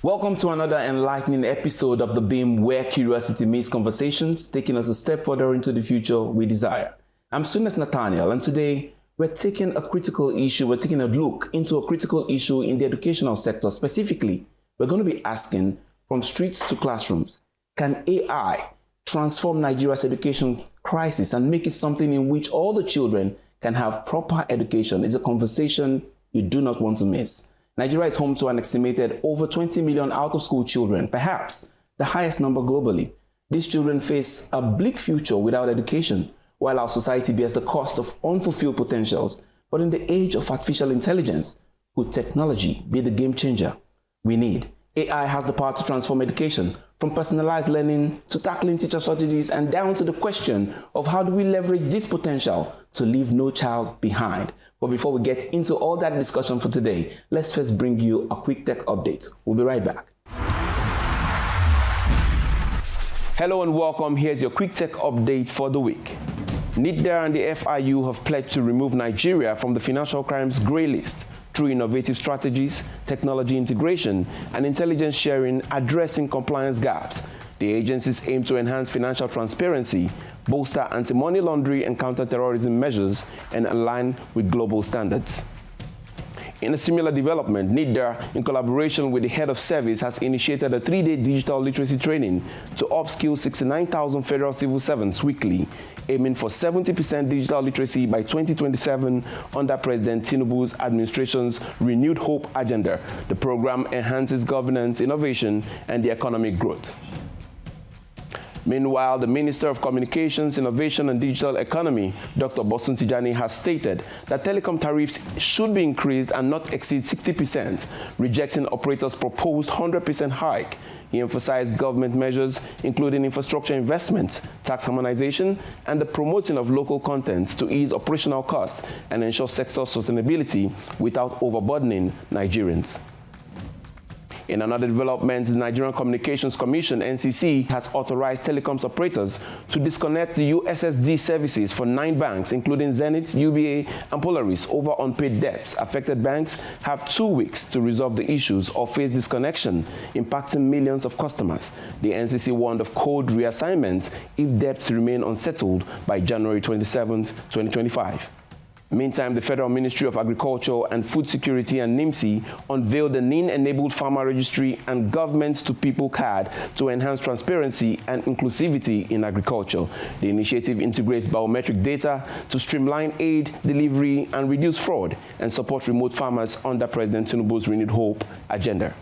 Welcome to another enlightening episode of The Beam, where curiosity meets conversations, taking us a step further into the future we desire. I'm Student Nathaniel, and today we're taking a look into a critical issue in the educational sector. Specifically, we're going to be asking, from streets to classrooms, can AI transform Nigeria's education crisis and make it something in which all the children can have proper education? It's a conversation you do not want to miss. Nigeria is home to an estimated over 20 million out-of-school children, perhaps the highest number globally. These children face a bleak future without education, while our society bears the cost of unfulfilled potentials. But in the age of artificial intelligence, could technology be the game changer we need? AI has the power to transform education, from personalized learning to tackling teacher shortages and down to the question of how do we leverage this potential to leave no child behind. But before we get into all that discussion for today, let's first bring you a quick tech update. We'll be right back. Hello and welcome. Here's your quick tech update for the week. NIDDA and the FIU have pledged to remove Nigeria from the financial crimes grey list through innovative strategies, technology integration, and intelligence sharing addressing compliance gaps. The agencies aim to enhance financial transparency, bolster anti-money laundering and counter-terrorism measures, and align with global standards. In a similar development, NIDDA, in collaboration with the head of service, has initiated a 3-day digital literacy training to upskill 69,000 federal civil servants weekly, aiming for 70% digital literacy by 2027 under President Tinubu's administration's Renewed Hope agenda. The program enhances governance, innovation, and the economic growth. Meanwhile, the Minister of Communications, Innovation and Digital Economy, Dr. Bosun Tijani, has stated that telecom tariffs should be increased and not exceed 60%, rejecting operators' proposed 100% hike. He emphasized government measures, including infrastructure investments, tax harmonization, and the promoting of local content to ease operational costs and ensure sector sustainability without overburdening Nigerians. In another development, the Nigerian Communications Commission, NCC, has authorized telecoms operators to disconnect the USSD services for 9 banks, including Zenith, UBA, and Polaris, over unpaid debts. Affected banks have 2 weeks to resolve the issues or face disconnection, impacting millions of customers. The NCC warned of code reassignments if debts remain unsettled by January 27, 2025. Meantime, the Federal Ministry of Agriculture and Food Security and NIMSI unveiled the NIN-enabled farmer registry and government-to-people card to enhance transparency and inclusivity in agriculture. The initiative integrates biometric data to streamline aid, delivery, and reduce fraud, and support remote farmers under President Tinubu's Renewed Hope agenda.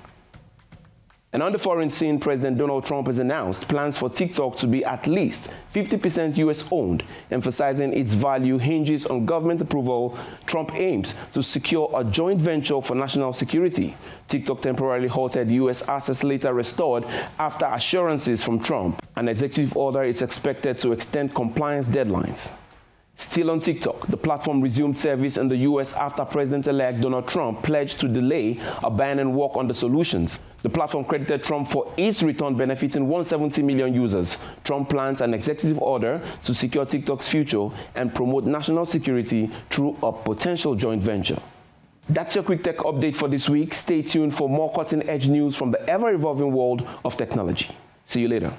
And on the foreign scene, President Donald Trump has announced plans for TikTok to be at least 50% US-owned, emphasizing its value hinges on government approval. Trump aims to secure a joint venture for national security. TikTok temporarily halted US access, later restored after assurances from Trump. An executive order is expected to extend compliance deadlines. Still on TikTok, the platform resumed service in the US after President-elect Donald Trump pledged to delay a ban and work on the solutions. The platform credited Trump for its return benefiting 170 million users. Trump plans an executive order to secure TikTok's future and promote national security through a potential joint venture. That's your quick tech update for this week. Stay tuned for more cutting-edge news from the ever-evolving world of technology. See you later.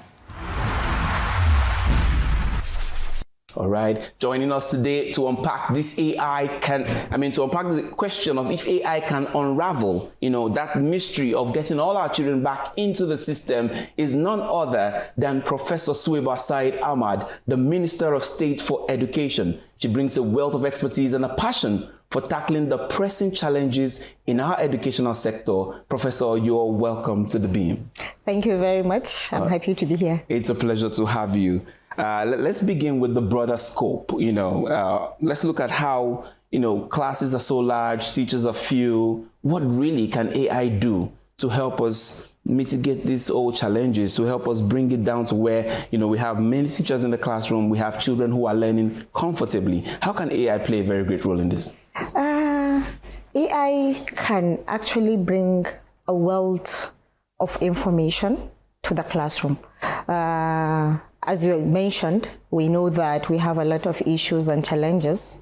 All right, joining us today to unpack this to unpack the question of if AI can unravel, that mystery of getting all our children back into the system is none other than Professor Suweiba Said Ahmad, the Minister of State for Education. She brings a wealth of expertise and a passion for tackling the pressing challenges in our educational sector. Professor, you're welcome to The Beam. Thank you very much. I'm happy to be here. It's a pleasure to have you. Let's begin with the broader scope. Let's look at how, classes are so large, teachers are few. What really can AI do to help us mitigate these old challenges, to help us bring it down to where, we have many teachers in the classroom, we have children who are learning comfortably? How can AI play a very great role in this? AI can actually bring a wealth of information to the classroom. As you mentioned, we know that we have a lot of issues and challenges,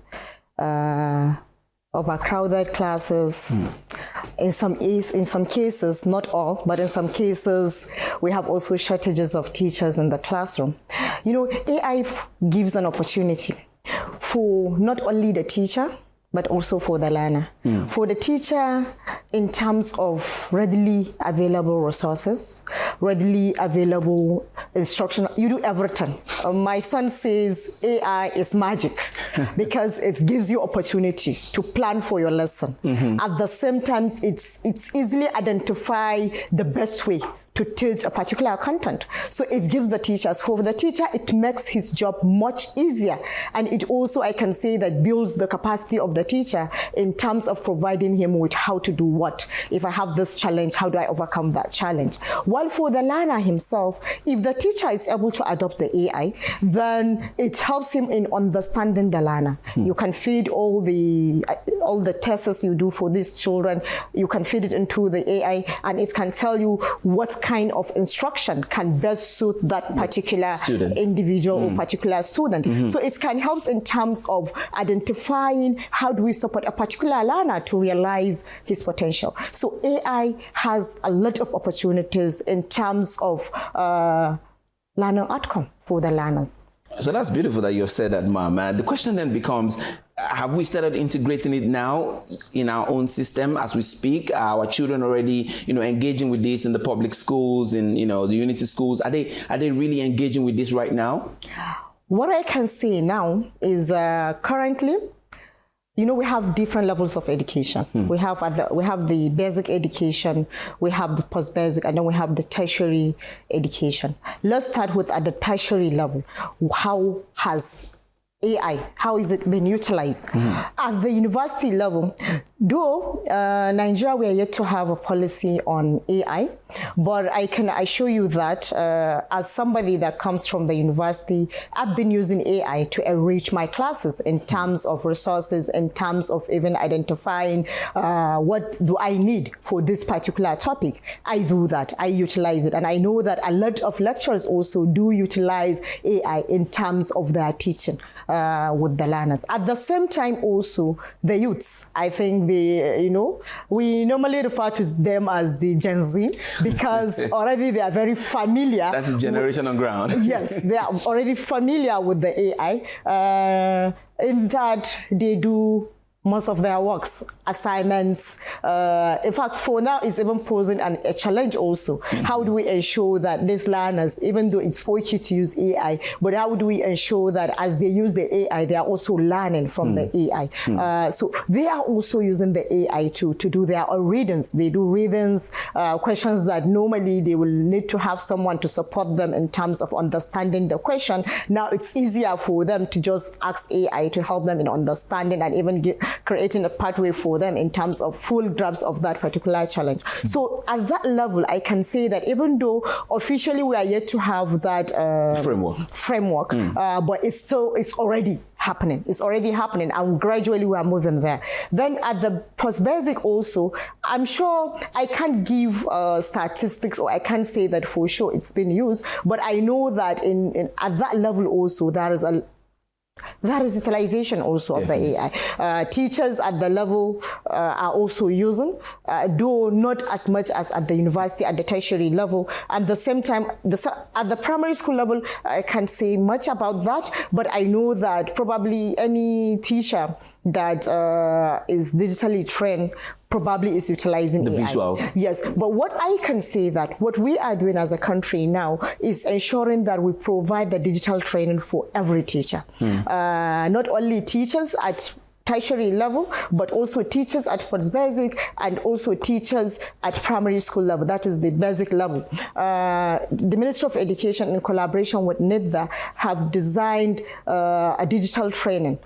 overcrowded classes, In some cases, not all, but in some cases, we have also shortages of teachers in the classroom. You know, AI gives an opportunity for not only the teacher, but also for the learner. For the teacher, in terms of readily available resources, readily available instruction, you do everything. My son says AI is magic because it gives you opportunity to plan for your lesson. At the same time, it's easily identify the best way to teach a particular content. So it gives the teachers, for the teacher, it makes his job much easier. And it also, I can say, that builds the capacity of the teacher in terms of providing him with how to do what. If I have this challenge, how do I overcome that challenge? While for the learner himself, if the teacher is able to adopt the AI, then it helps him in understanding the learner. You can feed all the tests you do for these children, you can feed it into the AI, and it can tell you what kind of instruction can best suit that particular individual or particular student. So it can help in terms of identifying how do we support a particular learner to realize his potential. So AI has a lot of opportunities in terms of learner outcome for the learners. So that's beautiful that you've said that, Ma'am. The question then becomes, have we started integrating it now in our own system as we speak? Are our children already, engaging with this in the public schools, in, the Unity schools? Are they really engaging with this right now? What I can say now is currently, we have different levels of education. We have the basic education, we have the post-basic, and then we have the tertiary education. Let's start with at the tertiary level. How has AI, how is it being utilized? At the university level, though Nigeria, we are yet to have a policy on AI, but I can assure you that as somebody that comes from the university, I've been using AI to enrich my classes in terms of resources, in terms of even identifying what do I need for this particular topic. I do that, I utilize it, and I know that a lot of lecturers also do utilize AI in terms of their teaching with the learners. At the same time also, the youths, I think we normally refer to them as the Gen Z because already they are very familiar. That's the generation on ground. Yes, they are already familiar with the AI in that they do most of their works, assignments. In fact, for now, it's even posing a challenge also. How do we ensure that these learners, even though it's okay to use AI, but how do we ensure that as they use the AI, they are also learning from the AI? So they are also using the AI to do their own readings. They do readings, questions that normally they will need to have someone to support them in terms of understanding the question. Now it's easier for them to just ask AI to help them in understanding and even creating a pathway for them in terms of full grasp of that particular challenge. So at that level, I can say that even though officially we are yet to have that framework, but it's already happening. It's already happening, and gradually we are moving there. Then at the post-basic also, I'm sure I can't give statistics, or I can't say that for sure it's been used, but I know that at that level also there is utilization also of the AI. Teachers at the level are also using, though not as much as at the university, at the tertiary level. At the same time, at the primary school level, I can't say much about that, but I know that probably any teacher that is digitally trained probably is utilizing the AI. Visuals. Yes, but what I can say that what we are doing as a country now is ensuring that we provide the digital training for every teacher. Not only teachers at tertiary level, but also teachers at post-basic and also teachers at primary school level. That is the basic level. The Ministry of Education, in collaboration with NIDA, have designed a digital training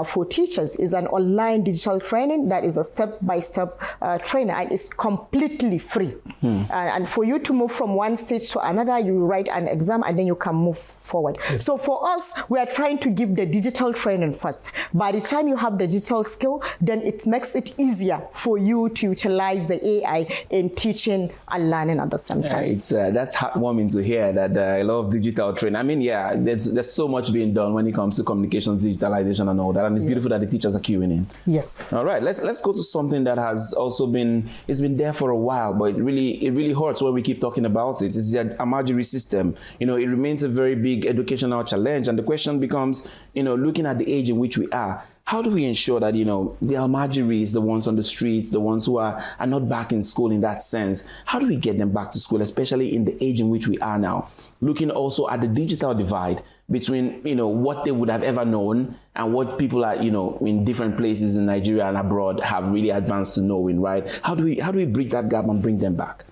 for teachers. It's an online digital training that is a step-by-step training, and it's completely free. And for you to move from one stage to another, you write an exam and then you can move forward. So for us, we are trying to give the digital training first. By the time you have the a digital skill, then it makes it easier for you to utilize the AI in teaching and learning at the same time. It's that's heartwarming to hear that a lot of digital training. I mean, yeah, there's so much being done when it comes to communications, digitalization, and all that, and it's beautiful that the teachers are queuing in. Yes. All right, let's go to something that has also been there for a while, but it really hurts when we keep talking about it. It's the Almajiri system. You know, it remains a very big educational challenge, and the question becomes, you know, looking at the age in which we are, how do we ensure that, you know, the Almajiris, the ones on the streets, the ones who are not back in school in that sense, how do we get them back to school, especially in the age in which we are now? Looking also at the digital divide between, you know, what they would have ever known and what people are, you know, in different places in Nigeria and abroad have really advanced to knowing, right? How do we bridge that gap and bring them back?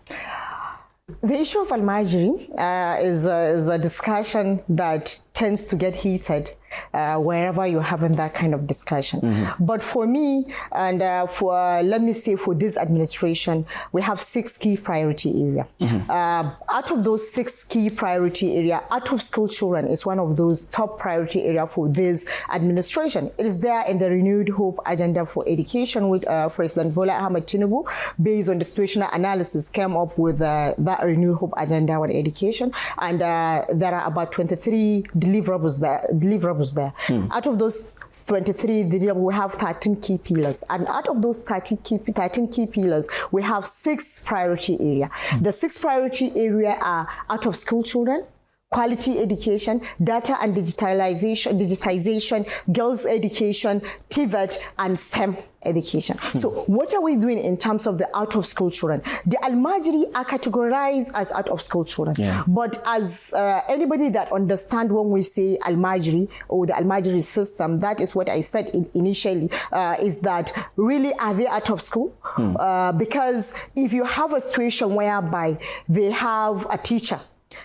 The issue of Almajiri is a discussion that tends to get heated wherever you're having that kind of discussion. But for me, and let me say for this administration, we have 6 key priority areas. Out of those 6 key priority areas, out of school children is one of those top priority areas for this administration. It is there in the Renewed Hope Agenda for Education, with President Bola Ahmed Tinubu, based on the situational analysis, came up with that Renewed Hope Agenda on education, and there are about 23 deliverables there. Out of those 23 deliverables, we have 13 key pillars, and out of those 13 key pillars, we have 6 priority areas. The 6 priority areas are out of school children, quality education, data and digitization, girls' education, TVET, and STEM education. So what are we doing in terms of the out-of-school children? The Almajiri are categorized as out-of-school children. But as anybody that understands when we say Almajiri or the Almajiri system, that is what I said initially, is that really are they out of school? Because if you have a situation whereby they have a teacher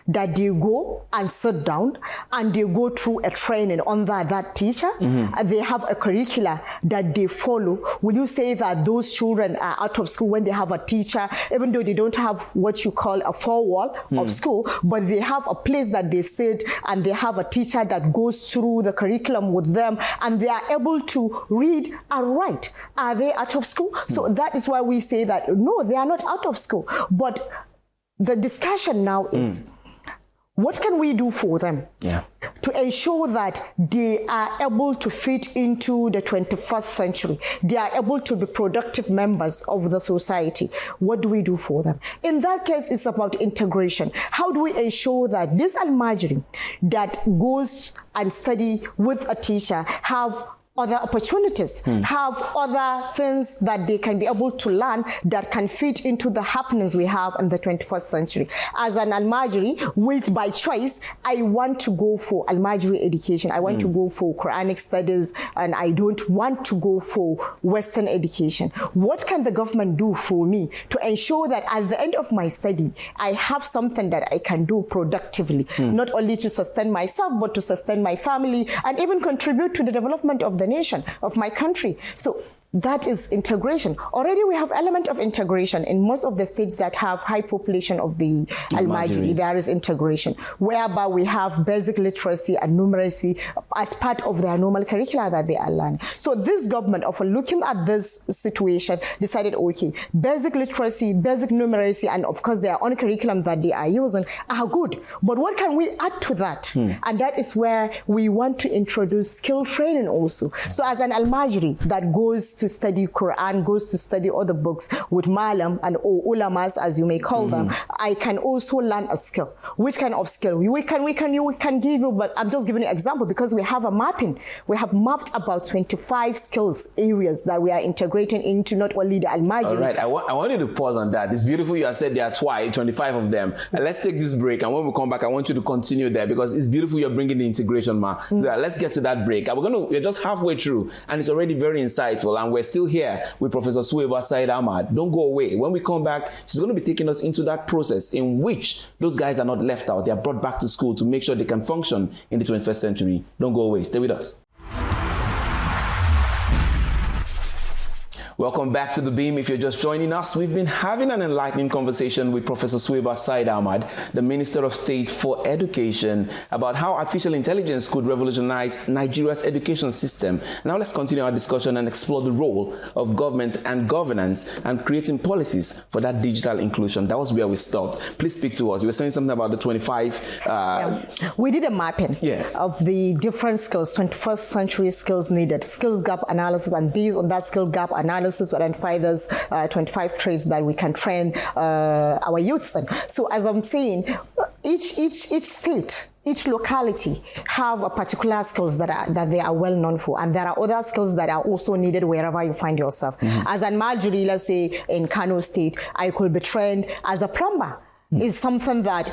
that they go and sit down and they go through a training under that teacher, and they have a curricula that they follow, would you say that those children are out of school when they have a teacher, even though they don't have what you call a four-wall of school, but they have a place that they sit and they have a teacher that goes through the curriculum with them and they are able to read and write? Are they out of school? So that is why we say that no, they are not out of school. But the discussion now is, what can we do for them to ensure that they are able to fit into the 21st century? They are able to be productive members of the society. What do we do for them? In that case, it's about integration. How do we ensure that this Almajiri that goes and study with a teacher have other opportunities, have other things that they can be able to learn that can fit into the happenings we have in the 21st century. As an Almajiri, which by choice, I want to go for Almajiri education. I want to go for Quranic studies, and I don't want to go for Western education. What can the government do for me to ensure that at the end of my study, I have something that I can do productively, not only to sustain myself, but to sustain my family and even contribute to the development of the nation, of my country? So that is integration. Already we have element of integration in most of the states that have high population of the Almajiri. There is integration, whereby we have basic literacy and numeracy as part of their normal curricula that they are learning. So this government, of looking at this situation, decided, okay, basic literacy, basic numeracy, and of course their own curriculum that they are using are good. But what can we add to that? And that is where we want to introduce skill training also. So as an Almajiri that goes to study Quran, goes to study other books with Malam and ulamas, as you may call them, I can also learn a skill. Which kind of skill? We can give you, but I'm just giving you an example because we have a mapping. We have mapped about 25 skills areas that we are integrating into not only the Almajiri. All right, I want you to pause on that. It's beautiful you have said there are 25 of them. And let's take this break, and when we come back, I want you to continue there because it's beautiful you're bringing the integration, ma. So let's get to that break. We're just halfway through, and it's already very insightful. And we're still here with Professor Suwaiba Said Ahmad. Don't go away. When we come back, she's going to be taking us into that process in which those guys are not left out. They are brought back to school to make sure they can function in the 21st century. Don't go away. Stay with us. Welcome back to The Beam. If you're just joining us, we've been having an enlightening conversation with Professor Suwaiba Said Ahmad, the Minister of State for Education, about how artificial intelligence could revolutionize Nigeria's education system. Now let's continue our discussion and explore the role of government and governance and creating policies for that digital inclusion. That was where we stopped. Please speak to us. You were saying something about the 25... We did a mapping of the different skills, 21st century skills needed, skills gap analysis, and based on that skill gap analysis, we identify those 25 traits that we can train our youths in. So as I'm saying, each state, each locality have a particular skills that they are well known for, and there are other skills that are also needed wherever you find yourself. As an Marjorie, let's say in Kano State, I could be trained as a plumber. It's something that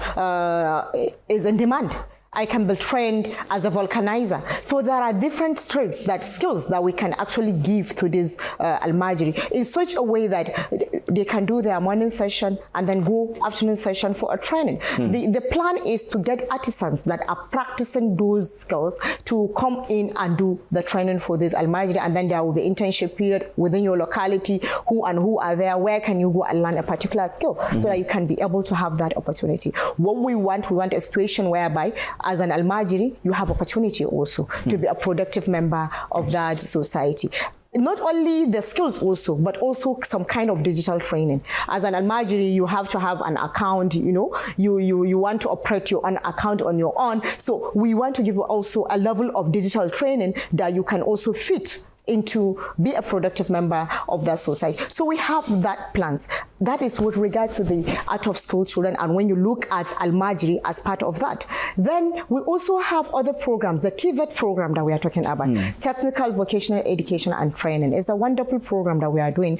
is in demand. I can be trained as a vulcanizer. So there are different traits, skills that we can actually give to this Almajiri in such a way that they can do their morning session and then go afternoon session for a training. The plan is to get artisans that are practicing those skills to come in and do the training for this Almajiri, and then there will be internship period within your locality. Who are there? Where can you go and learn a particular skill so that you can be able to have that opportunity? What we want a situation whereby as an Almajiri, you have opportunity also to be a productive member of that society. Not only the skills also, but also some kind of digital training. As an Almajiri, you have to have an account, you want to operate your own account on your own. So we want to give you also a level of digital training that you can also fit into be a productive member of that society. So we have that plans. That is with regard to the out of school children, and when you look at Almajiri as part of that. Then we also have other programs, the TVET program that we are talking about, Technical Vocational Education and Training. It's a wonderful program that we are doing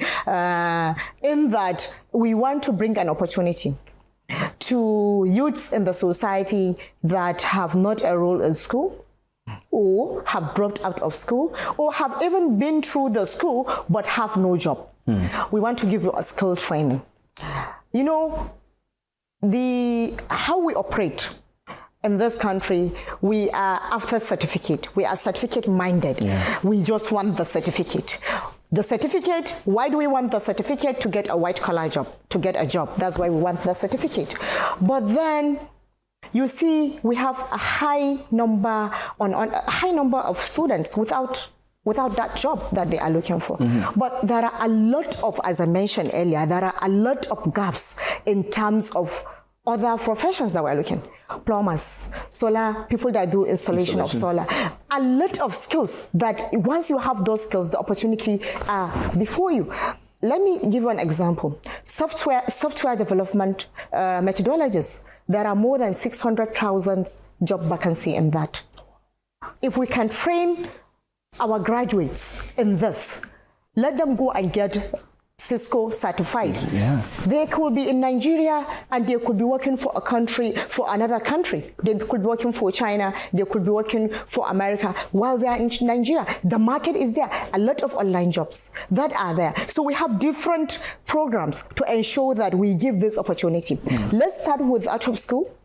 in that we want to bring an opportunity to youths in the society that have not enrolled in school, or have dropped out of school, or have even been through the school but have no job. We want to give you a skill training. You know, how we operate in this country, we are after certificate. We are certificate minded. We just want the certificate. The certificate, why do we want the certificate? To get a white collar job, to get a job. That's why we want the certificate. But then you see, we have a high number of students without that job that they are looking for. But there are a lot of, as I mentioned earlier, there are a lot of gaps in terms of other professions that we're looking. Plumbers, solar, people that do installation of solar. A lot of skills that once you have those skills, the opportunity are before you. Let me give you an example. Software development methodologies. There are more than 600,000 job vacancy in that. If we can train our graduates in this, let them go and get Cisco certified. They could be in Nigeria and they could be working for another country. They could be working for China, they could be working for America while they are in Nigeria. The market is there. A lot of online jobs that are there. So we have different programs to ensure that we give this opportunity. Let's start with out of school.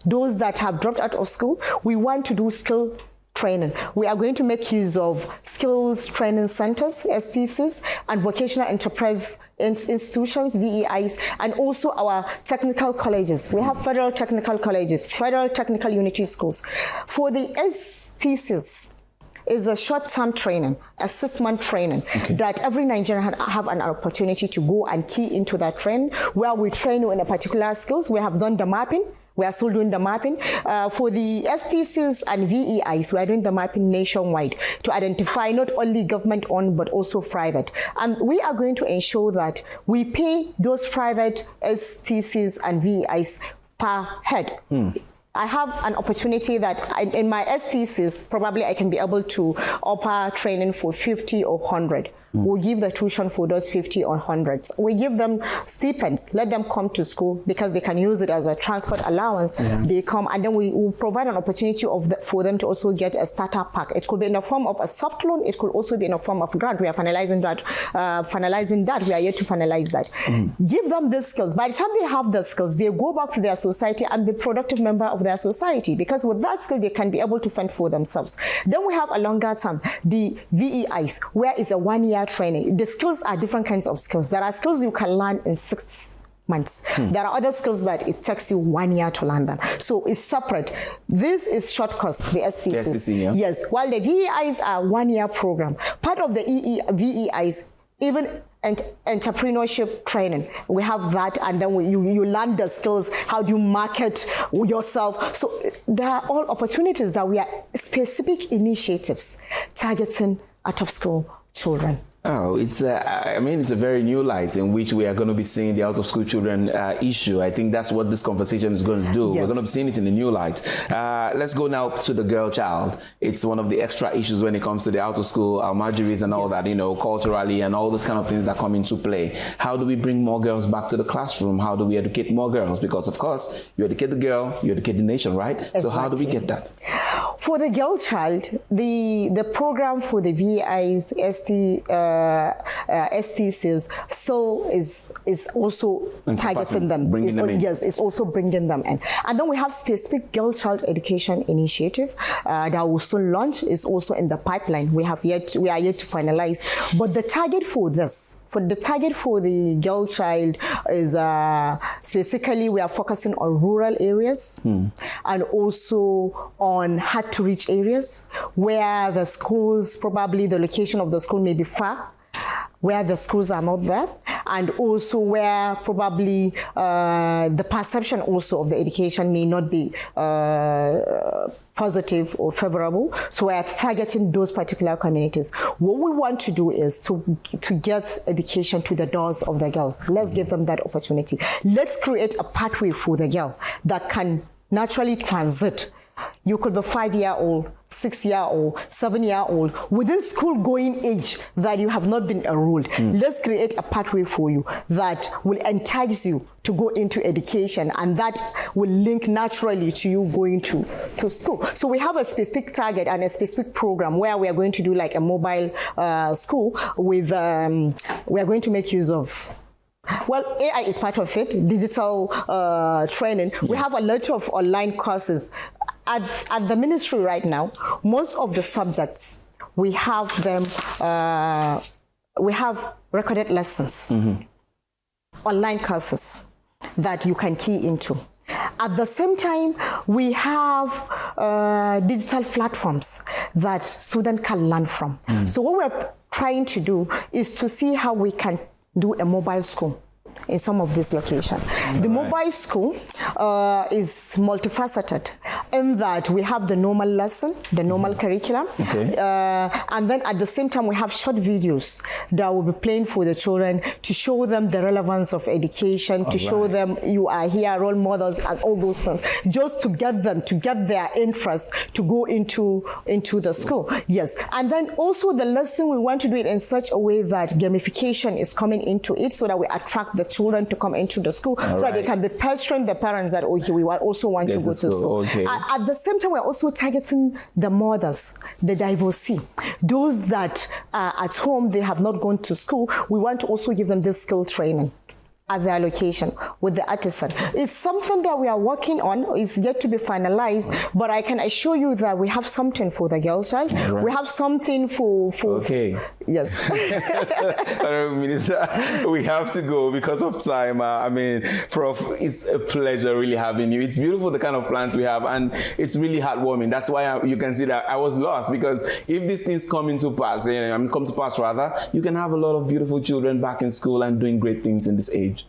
Those that have dropped out of school, we want to do skill training. We are going to make use of skills training centers, STCs, and vocational enterprise institutions, VEIs, and also our technical colleges. We have federal technical colleges, federal technical unity schools. For the STCs, is a short-term training, a 6-month training that every Nigerian have an opportunity to go and key into that training, where we train you in a particular skills. We have done the mapping. We are still doing the mapping. For the STCs and VEIs, we are doing the mapping nationwide to identify not only government-owned but also private. And we are going to ensure that we pay those private STCs and VEIs per head. I have an opportunity that in my STCs, probably I can be able to offer training for 50 or 100. We'll give the tuition for those 50 or 100s. We give them stipends, let them come to school because they can use it as a transport allowance. They come, and then we will provide an opportunity for them to also get a startup pack. It could be in the form of a soft loan. It could also be in the form of grant. We are finalizing that. We are yet to finalize that. Give them these skills. By the time they have the skills, they go back to their society and be productive member of their society, because with that skill, they can be able to fend for themselves. Then we have a longer term, the VEIs, where it's a 1-year one-year training. The skills are different kinds of skills. There are skills you can learn in 6 months. There are other skills that it takes you 1 year to learn them. So it's separate. This is short course, the STCs. STC, yeah. Yes, while the VEIs are 1 year program. Part of the VEIs, even entrepreneurship training, we have that, and then you learn the skills. How do you market yourself? So there are all opportunities that we are specific initiatives targeting out of school children. Oh, it's it's a very new light in which we are going to be seeing the out-of-school children issue. I think that's what this conversation is going to do. Yes. We're going to be seeing it in a new light. Let's go now to the girl child. It's one of the extra issues when it comes to the out-of-school almajiris and all that, culturally and all those kind of things that come into play. How do we bring more girls back to the classroom? How do we educate more girls? Because, of course, you educate the girl, you educate the nation, right? Exactly. So how do we get that? For the girl child, the program for the VIs, STCs, so is also targeting them. Bringing them in. Yes, it's also bringing them in. And then we have specific girl child education initiative that will soon launch. Is also in the pipeline. We are yet to finalize. But the target for this, for the girl child is specifically we are focusing on rural areas and also on hard to reach areas where the schools, probably the location of the school may be far, where the schools are not there, and also where probably the perception also of the education may not be positive or favorable. So we are targeting those particular communities. What we want to do is to get education to the doors of the girls. Let's give them that opportunity. Let's create a pathway for the girl that can naturally transit. You could be 5-year-old, 6-year-old, 7-year-old, within school-going age that you have not been enrolled. Let's create a pathway for you that will entice you to go into education, and that will link naturally to you going to school. So we have a specific target and a specific program where we are going to do like a mobile school with, we are going to make use of, well, AI is part of it, digital training. We have a lot of online courses. At the ministry right now, most of the subjects, we have them, we have recorded lessons, online courses that you can key into. At the same time, we have digital platforms that students can learn from. So what we're trying to do is to see how we can do a mobile school in some of these locations. The mobile school is multifaceted in that we have the normal lesson, the normal curriculum, and then at the same time we have short videos that will be playing for the children to show them the relevance of education, to show them you are here, role models and all those things, just to get them, to get their interest to go into the school. Yes, and then also the lesson, we want to do it in such a way that gamification is coming into it so that we attract the children to come into the school so that they can be pestering the parents that, okay, we also want to go to school. At the same time, we're also targeting the mothers, the divorcee, those that are at home, they have not gone to school. We want to also give them this skill training at their location with the artisan. It's something that we are working on. It's yet to be finalized, but I can assure you that we have something for the girl child. We have something for yes. Honorable Minister, we have to go because of time. I mean, Prof, it's a pleasure really having you. It's beautiful the kind of plans we have, and it's really heartwarming. That's why you can see that I was lost, because if these things come into pass, come to pass rather, you can have a lot of beautiful children back in school and doing great things in this age.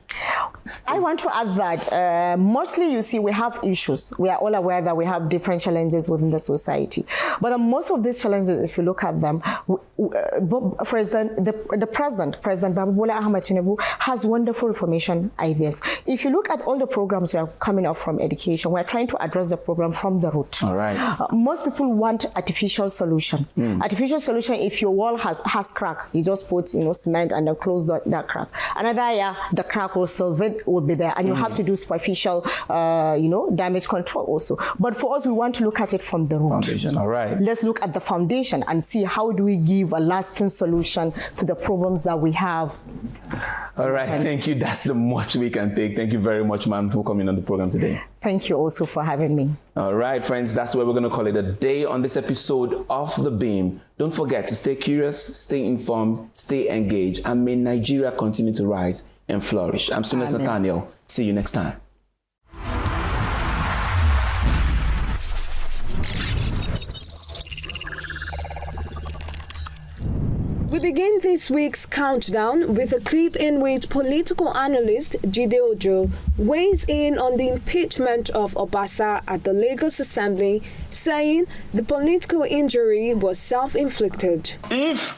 I want to add that mostly, you see, we have issues. We are all aware that we have different challenges within the society. But most of these challenges, if you look at them, for instance, the President Bola Ahmed Tinubu, has wonderful information ideas. If you look at all the programs that are coming up from education, we're trying to address the problem from the root. All right. Most people want artificial solution. Artificial solution, if your wall has crack, you just put cement and then close that crack. Another year, the crack will still be there, and you have to do superficial, damage control also. But for us, we want to look at it from the root. Foundation, all right. Let's look at the foundation and see how do we give a lasting solution to the problems that we have. All right, thank you. That's the much we can take. Thank you very much, ma'am, for coming on the program today. Thank you also for having me. All right, friends, that's where we're going to call it a day on this episode of The Beam. Don't forget to stay curious, stay informed, stay engaged, and may Nigeria continue to rise and flourish. I'm Sunes Nathaniel. See you next time. We begin this week's countdown with a clip in which political analyst Jide Ojo weighs in on the impeachment of Obasa at the Lagos Assembly, saying the political injury was self-inflicted. If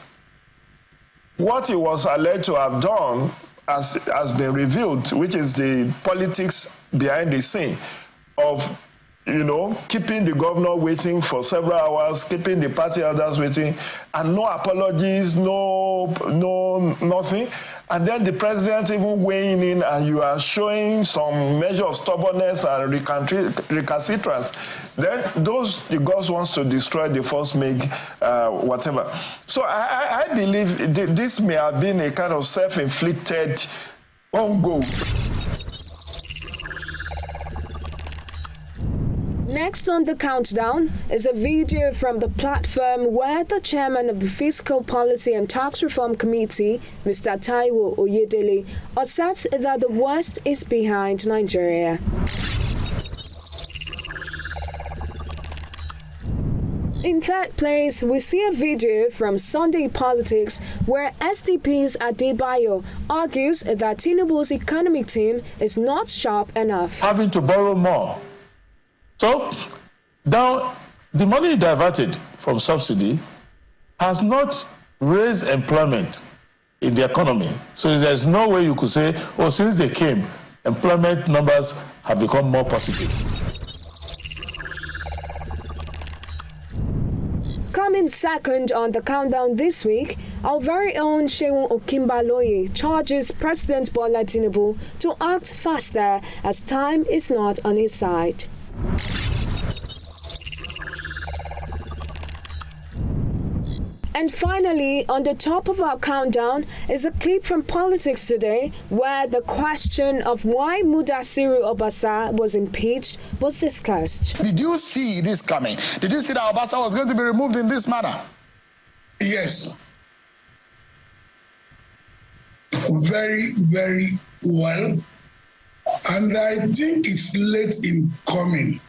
what he was alleged to have done has been revealed, which is the politics behind the scene of keeping the governor waiting for several hours, keeping the party elders waiting, and no apologies, nothing. And then the president even weighing in, and you are showing some measure of stubbornness and recalcitrance. Then the gods wants to destroy the first make, whatever. So I believe this may have been a kind of self-inflicted own goal. Next on the countdown is a video from the platform where the chairman of the Fiscal Policy and Tax Reform Committee, Mr. Taiwo Oyedele, asserts that the worst is behind Nigeria. In third place, we see a video from Sunday Politics where SDP's Adebayo argues that Tinubu's economic team is not sharp enough. Having to borrow more. So, now, the money diverted from subsidy has not raised employment in the economy. So there's no way you could say, oh, since they came, employment numbers have become more positive. Coming second on the countdown this week, our very own Seun Okinbaloye charges President Bola Tinubu to act faster as time is not on his side. And finally, on the top of our countdown is a clip from Politics Today where the question of why Mudasiru Obasa was impeached was discussed. Did you see this coming? Did you see that Obasa was going to be removed in this manner? Yes. Very, very well. And I think it's late in coming.